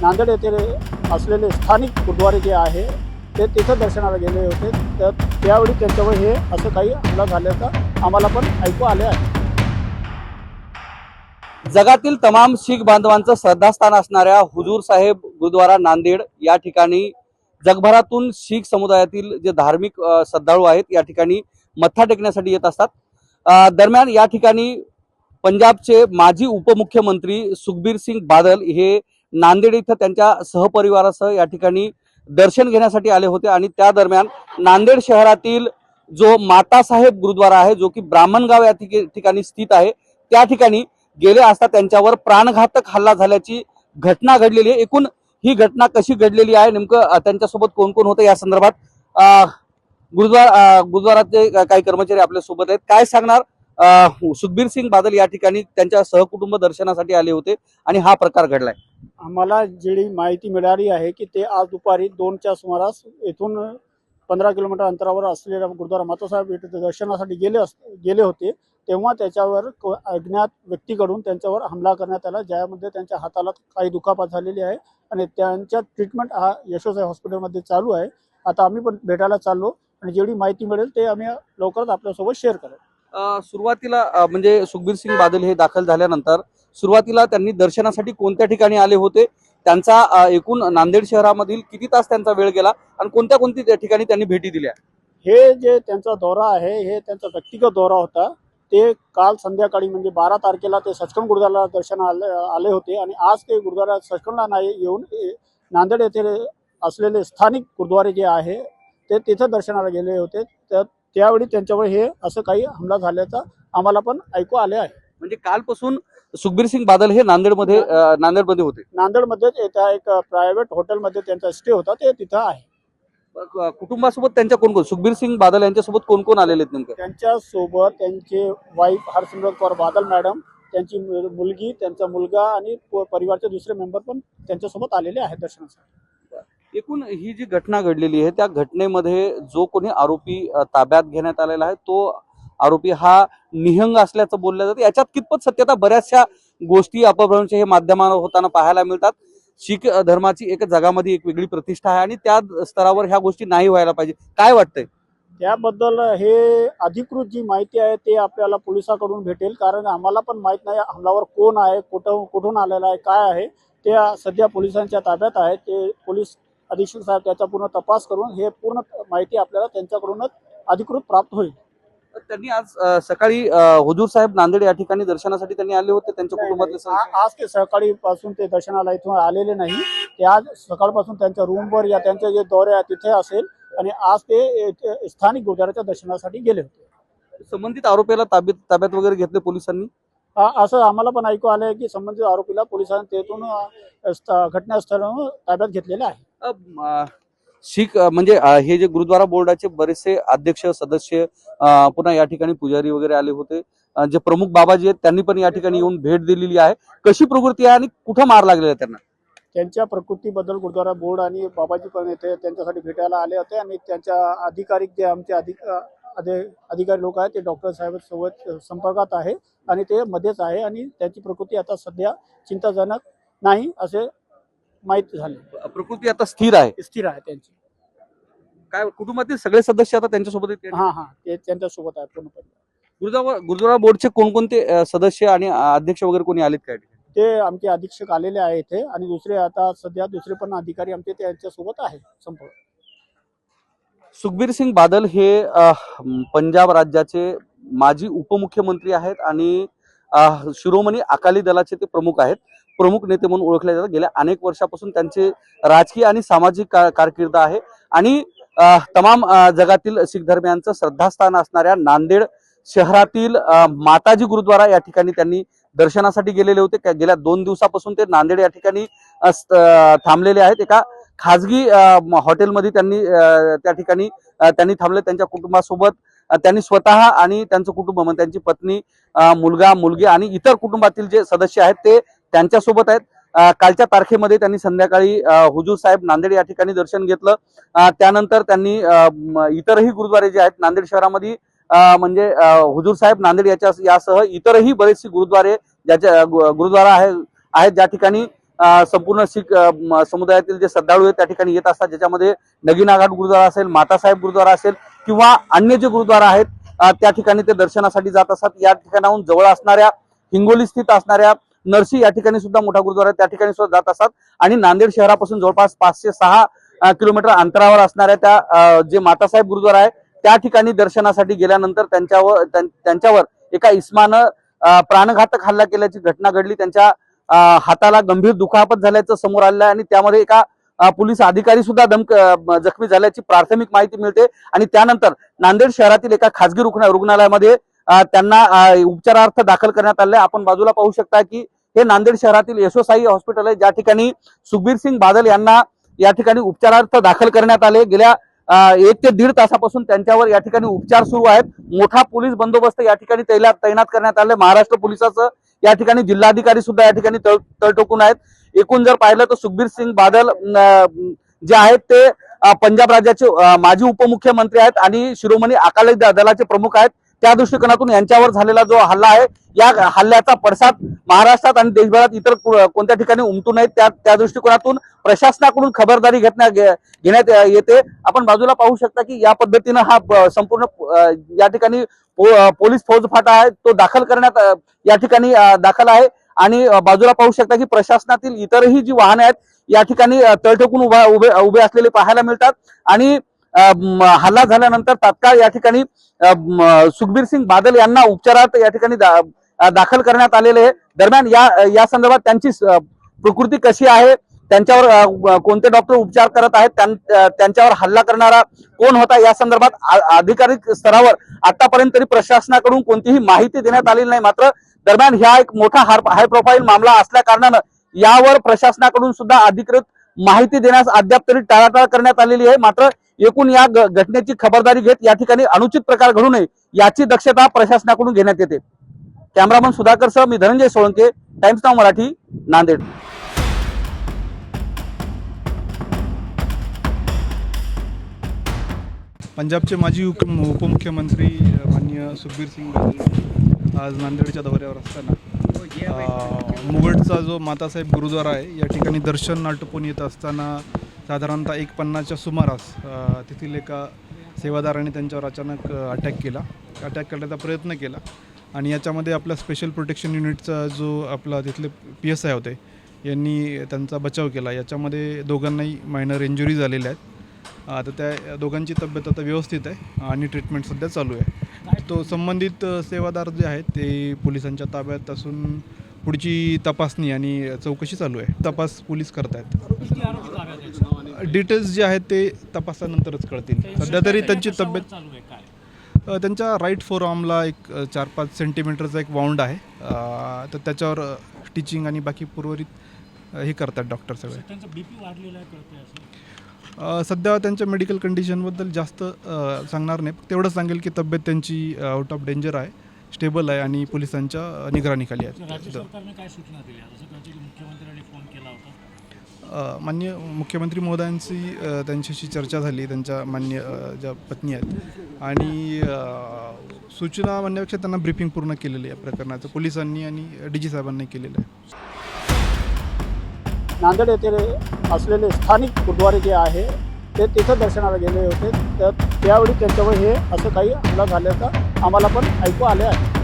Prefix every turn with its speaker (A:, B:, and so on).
A: नांदेड येथे असलेले स्थानिक गुरुद्वारे जे आहे ते तिथं दर्शनाला गेले होते, तर त्यावेळी त्यांच्यावर हे असं काही हमला झाल्याचं आम्हाला पण ऐकू आले आहे.
B: जगातील तमाम शीख बांधवांचं श्रद्धास्थान असणाऱ्या हुजूर साहेब गुरुद्वारा नांदेड या ठिकाणी जगभरातून शीख समुदायातील जे धार्मिक श्रद्धाळू आहेत या ठिकाणी मत्था टेकण्यासाठी येत असतात. दरम्यान या ठिकाणी पंजाबचे माजी उपमुख्यमंत्री सुखबीर सिंग बादल हे नांदेड इथं त्यांच्या सहपरिवारासह या ठिकाणी दर्शन घेण्यासाठी आले होते आणि त्या दरम्यान नांदेड शहरातील जो माता साहेब गुरुद्वारा आहे, जो की ब्राह्मणगाव या ठिकाणी स्थित आहे, त्या ठिकाणी गेले असता त्यांच्यावर प्राणघातक हल्ला झाल्याची घटना घडलेली आहे. एकूण ही घटना कशी घडलेली आहे, नेमकं त्यांच्यासोबत कोण कोण होतं या संदर्भात गुरुद्वाराचे काही कर्मचारी आपल्या सोबत आहेत. काय सांगणार? सुखबीर सिंग बादल या ठिकाणी त्यांच्या सहकुटुंब दर्शनासाठी आले होते आणि हा प्रकार घडलाय.
A: आम्हाला जी माहिती मिळाली आहे की ते आज दुपारी 2च्या सुमारास येथून 15 किलोमीटर अंतरावर असलेल्या गुरुद्वारा मातासाहेब येथे दर्शनासाठी गेले होते, तेव्हा त्याच्यावर अज्ञात व्यक्तीकडून त्यांच्यावर हमला करण्यात आला, ज्यामध्ये त्यांच्या हाताला काही दुखापत झालेली आहे आणि त्यांच्या ट्रीटमेंट हा यशोसाई हॉस्पिटलमध्ये चालू आहे. आता आम्ही पण भेटायला चाललो आणि जेवढी माहिती मिळेल ते आम्ही लवकरच आपल्यासोबत शेअर करेल.
B: सुरुवातीला म्हणजे सुखबीर सिंग बादल हे दाखल झाल्यानंतर सुरुवातीला त्यांनी दर्शनासाठी कोणत्या ठिकाणी आले होते, त्यांचा एकूण नांदेड शहरामधील किती तास त्यांचा वेळ गेला आणि कोणत्या ठिकाणी त्यांनी भेटी दिल्या?
A: हे जे त्यांचा दौरा आहे हे त्यांचा व्यक्तिगत दौरा होता. ते काल संध्याकाळी म्हणजे 12 तारखेला ते सचखंड गुरुद्वाराला दर्शनाला आले होते आणि आज ते गुरुद्वारा सचखंडला नाही येऊन नांदेड येथे असलेले स्थानिक गुरुद्वारे जे आहे ते तिथं दर्शनाला गेले होते, तर त्यावेळी त्यांच्यावर हे असं काही हमला झाल्याचं आम्हाला पण ऐकू आले आहे.
B: म्हणजे कालपासून सुखबीर सिंग बादल हे नांदेडमध्ये होते.
A: नांदेडमध्येच एका एक प्रायव्हेट हॉटेलमध्ये त्यांचा स्टे होता, ते तिथं आहे.
B: कुटुंबासोबत त्यांच्या कोण कोण सुखबीर सिंग बादल यांच्यासोबत कोण कोण आलेले आहेत नेमकं?
A: त्यांच्यासोबत त्यांचे वाईफ हरसिमरत कौर बादल मॅडम, त्यांची मुलगी, त्यांचा मुलगा आणि परिवारचे दुसरे मेंबर पण त्यांच्यासोबत आलेले आहेत दर्शनासाठी.
B: एकूण ही जी घटना घडलेली आहे त्या घटनेमध्ये जो कोणी आरोपी ताब्यात घेण्यात आलेला आहे तो आरोपी हा निहंग असल्याचं बोललं जातं. याच्यात कितपत सत्यता? बऱ्याचशा गोष्टी अपभ्रंश हे माध्यमावर होताना पाहायला मिळतात. शीख धर्माची एक जगामध्ये एक वेगळी प्रतिष्ठा आहे आणि त्या स्तरावर ह्या गोष्टी नाही व्हायला पाहिजे. काय वाटतंय
A: त्याबद्दल? हे अधिकृत जी माहिती आहे ते आपल्याला पोलिसांकडून भेटेल, कारण आम्हाला पण माहीत नाही हमलावर कोण आहे, कुठून आलेला आहे, काय आहे. ते सध्या पोलिसांच्या ताब्यात आहे. ते पोलीस अधीक्षक साहेब त्याचा पूर्ण तपास करून हे पूर्ण माहिती आपल्याला त्यांच्याकडूनच अधिकृत प्राप्त होईल.
B: त्यांनी आज सकाळी हुजूर साहेब नांदेड या ठिकाणी दर्शनासाठी त्यांनी आले होते त्यांच्या कुटुंबातले
A: आज ते सकाळी पासून ते दर्शनाला इथून आलेले नाही. ते आज सकाळपासून त्यांच्या रूमवर या त्यांचे जे दौरे आहे तिथे असेल आणि आज ते स्थानिक गुरुद्वाराच्या दर्शनासाठी गेले होते.
B: संबंधित आरोपीला ताब्यात वगैरे घेतले पोलिसांनी
A: असं आम्हाला पण ऐकू आलंय की संबंधित आरोपीला पोलिसांनी तेथून घटनास्थळावरून ताब्यात घेतलेले आहे.
B: शीख म्हणजे हे जे गुरुद्वारा बोर्डाचे बरेचसे अध्यक्ष सदस्य पुन्हा या ठिकाणी पुजारी वगैरे आले होते, जे प्रमुख बाबाजी आहेत त्यांनी पण या ठिकाणी येऊन भेट दिलेली आहे. कशी प्रकृती आहे आणि कुठं मार लागलेला आहे त्यांना?
A: त्यांच्या प्रकृतीबद्दल गुरुद्वारा बोर्ड आणि बाबाजी पण येथे त्यांच्यासाठी भेटायला आले होते आणि त्यांच्या अधिकारी जे आमचे अधिकारी लोक आहेत ते डॉक्टर साहेबांसोबत संपर्कात आहे आणि ते मध्येच आहे आणि त्यांची प्रकृती आता सध्या चिंताजनक नाही असे माहिती झाली.
B: प्रकृती आता स्थिर आहे
A: त्यांची.
B: काय कुटुंबातील सगळे सदस्य आता त्यांच्यासोबत आहेत?
A: ते त्यांच्यासोबत आहे पूर्णपणे.
B: गुरुद्वारा बोर्डचे कोणकोणते सदस्य आणि अध्यक्ष वगैरे कोणी आलेत काय?
A: ते आमचे अधीक्षक आलेले आहे इथे आणि दुसरे आता सध्या दुसरे पण अधिकारी आमचे त्यांच्यासोबत आहे संपर्क.
B: सुखबीर सिंग बादल हे पंजाब राज्याचे माजी उपमुख्यमंत्री आहेत आणि शिरोमणी अकाली दलाचे ते प्रमुख आहेत. प्रमुख नेते म्हणून ओळखले जातात. गेल्या अनेक वर्षापासून त्यांचे राजकीय आणि सामाजिक कारकीर्द आहे आणि तमाम जगातील शीख धर्मियांचं श्रद्धास्थान असणाऱ्या नांदेड शहरातील माताजी गुरुद्वारा या ठिकाणी त्यांनी दर्शनासाठी गेलेले होते. गेल्या 2 दिवसापासून ते नांदेड या ठिकाणी थांबलेले आहेत. एका खाजगी हॉटेलमध्ये त्या ठिकाणी त्यांनी थांबले. त्यांच्या कुटुंबासोबत त्यांनी स्वतः आणि त्यांचं कुटुंब म्हणजे त्यांची पत्नी, मुलगा, मुलगी आणि इतर कुटुंबातील जे सदस्य आहेत ते त्यांच्यासोबत आहेत. कालच्या तारखेमध्ये त्यांनी संध्याकाळी हुजूर साहेब नांदेड या ठिकाणी दर्शन घेतलं. त्यानंतर त्यांनी इतरही गुरुद्वारे जे आहेत नांदेड शहरामध्ये म्हणजे हुजूर साहेब नांदेड यासह इतरही बरेचसे गुरुद्वारे गुरुद्वारा आहेत ज्या ठिकाणी संपूर्ण शीख समुदायातील जे श्रद्धाळू आहेत त्या ठिकाणी येत असतात, ज्याच्यामध्ये नगीना घाट गुरुद्वारा असेल, मातासाहेब गुरुद्वारा असेल किंवा अन्य जे गुरुद्वारा आहेत त्या ठिकाणी ते दर्शनासाठी जात असतात. या ठिकाणाहून जवळ असणाऱ्या हिंगोली स्थित असणाऱ्या नरसी या ठिकाणी सुद्धा मोठा गुरुद्वारा आहे, त्या ठिकाणी सुद्धा जात असतात. आणि नांदेड शहरापासून जवळपास 5 ते 6 किलोमीटर अंतरावर असणाऱ्या त्या जे मातासाहेब गुरुद्वारा आहे त्या ठिकाणी दर्शनासाठी गेल्यानंतर त्यांच्यावर एका इस्मानं प्राणघातक हल्ला केल्याची घटना घडली. त्यांच्या हाताला गंभीर दुखापत झाल्याचं समोर आलेलं आहे आणि त्यामध्ये एका पोलीस अधिकारी सुद्धा जखमी झाल्याची प्राथमिक माहिती मिळते. आणि त्यानंतर नांदेड शहरातील एका खासगी रुग्णालयामध्ये त्यांना उपचारार्थ दाखल करण्यात आले. आपण बाजूला पाहू शकता की हे नांदेड शहरातील यशोसाई हॉस्पिटल आहे, ज्या ठिकाणी सुखबीर सिंग बादल यांना या ठिकाणी उपचारार्थ दाखल करण्यात आले. गेल्या 1 ते 1.5 तासापासून त्यांच्यावर या ठिकाणी उपचार सुरू आहेत. मोठा पोलीस बंदोबस्त या ठिकाणी तैनात करण्यात आले. महाराष्ट्र पोलिसाचं या ठिकाणी जिल्हाधिकारी सुद्धा या ठिकाणी तळ टोकून आहेत. एकूण जर पाहिलं तर सुखबीर सिंग बादल जे आहेत ते पंजाब राज्याचे माजी उपमुख्यमंत्री आहेत आणि शिरोमणी अकाली दलाचे प्रमुख आहेत. त्या दृष्टिकोनातून यांच्यावर झालेला जो हल्ला आहे या हल्ल्याचा पडसाद महाराष्ट्रात आणि देशभरात इतर कोणत्या ठिकाणी उमटू नयेत त्या दृष्टिकोनातून प्रशासनाकडून खबरदारी घेण्यात येते. आपण बाजूला पाहू शकता की या पद्धतीनं हा संपूर्ण या ठिकाणी पोलीस फौजफाटा आहे तो दाखल करण्यात या ठिकाणी दाखल आहे. आणि बाजूला पाहू शकता की प्रशासनातील इतरही जी वाहने आहेत या ठिकाणी तळटोकून उभे असलेले पाहायला मिळतात. आणि हल्ला झाल्यानंतर तात्काळ या ठिकाणी सुखबीर सिंग बादल यांना उपचारार्थ या ठिकाणी दाखल करण्यात आलेले आहे. दरम्यान या संदर्भात त्यांची प्रकृती कशी आहे, त्यांच्यावर कोणते डॉक्टर उपचार करत आहेत, त्यांच्यावर हल्ला करणारा कोण होता या संदर्भात अधिकारिक स्तरावर आतापर्यंत तरी प्रशासनाकडून कोणतीही माहिती देण्यात आलेली नाही. मात्र दरम्यान हा एक मोठा हाय प्रोफाईल मामला असल्या कारणानं यावर प्रशासनाकडून सुद्धा अधिकृत माहिती देण्यास अद्याप तरी टाळाटाळ करण्यात आलेली आहे. मात्र एकूण या घटनेची खबरदारी घेत या ठिकाणी अनुचित प्रकार घडू नये याची दक्षता प्रशासनाकडून घेण्यात येते. कॅमेरामन सुधाकर सह मी धनंजय सोळंके, टाइम्स नाव मराठी, नांदेड.
C: पंजाबचे माजी उपमुख्यमंत्री माननीय सुखबीर सिंग बादल आज नांदेडच्या दौऱ्यावर असताना मुगटचा जो मातासाहेब गुरुद्वारा आहे या ठिकाणी दर्शन आटोपून येत असताना साधारणतः 1:50च्या सुमारास तेथील एका सेवादाराने त्यांच्यावर अचानक अटॅक करण्याचा प्रयत्न केला. आणि याच्यामध्ये आपल्या स्पेशल प्रोटेक्शन युनिटचा जो आपला तिथले PSI होते यांनी त्यांचा बचाव केला. याच्यामध्ये दोघांनाही मायनर इंजुरी झालेल्या आहेत. तर त्या दोघांची तब्येत आता व्यवस्थित आहे आणि ट्रीटमेंट सध्या चालू आहे. तो संबंधित सेवादार जे आहेत ते पोलिसांच्या ताब्यात असून पुढची तपासणी आणि चौकशी चालू आहे. तपास पोलीस करत आहेत. डिटेल्स जे आहेत ते तपासानंतरच कळतील. सध्या तरी त्यांची तब्येत त्यांच्या राईट फोरआर्मला एक 4-5 सेंटीमीटरचा एक वाउंड आहे. तर त्याच्यावर स्टिचिंग आणि बाकी पूर्वरित हे करतात डॉक्टर सगळे.
D: त्यांचा BP वाढलेला आहे कळते असं.
C: सध्या त्यांच्या मेडिकल कंडिशनबद्दल जास्त सांगणार नाही. तेवढं सांगेल की तब्येत त्यांची आउट ऑफ डेंजर आहे, स्टेबल आहे आणि पोलिसांच्या निगराणीखाली आहे.
D: राज्य सरकारने काय सूचना दिल्या? जसं त्यांच्या मुख्यमंत्र्यांनी फोन केला होता.
C: माननीय मुख्यमंत्री महोदयांची त्यांच्याशी चर्चा झाली, त्यांच्या मान्य ज्या पत्नी आहेत. आणि सूचना म्हणण्यापेक्षा त्यांना ब्रीफिंग पूर्ण केलेली आहे प्रकरणाचं पोलिसांनी आणि DG साहेबांनी केलेलं आहे.
A: नांदेड येथे असलेले स्थानिक गुरुद्वारे जे आहे ते तिथं दर्शनाला गेले होते. तर त्यावेळी त्यांच्यावर हे असं काही हल्ला झाल्याचं आम्हाला पण ऐकू आले आहे.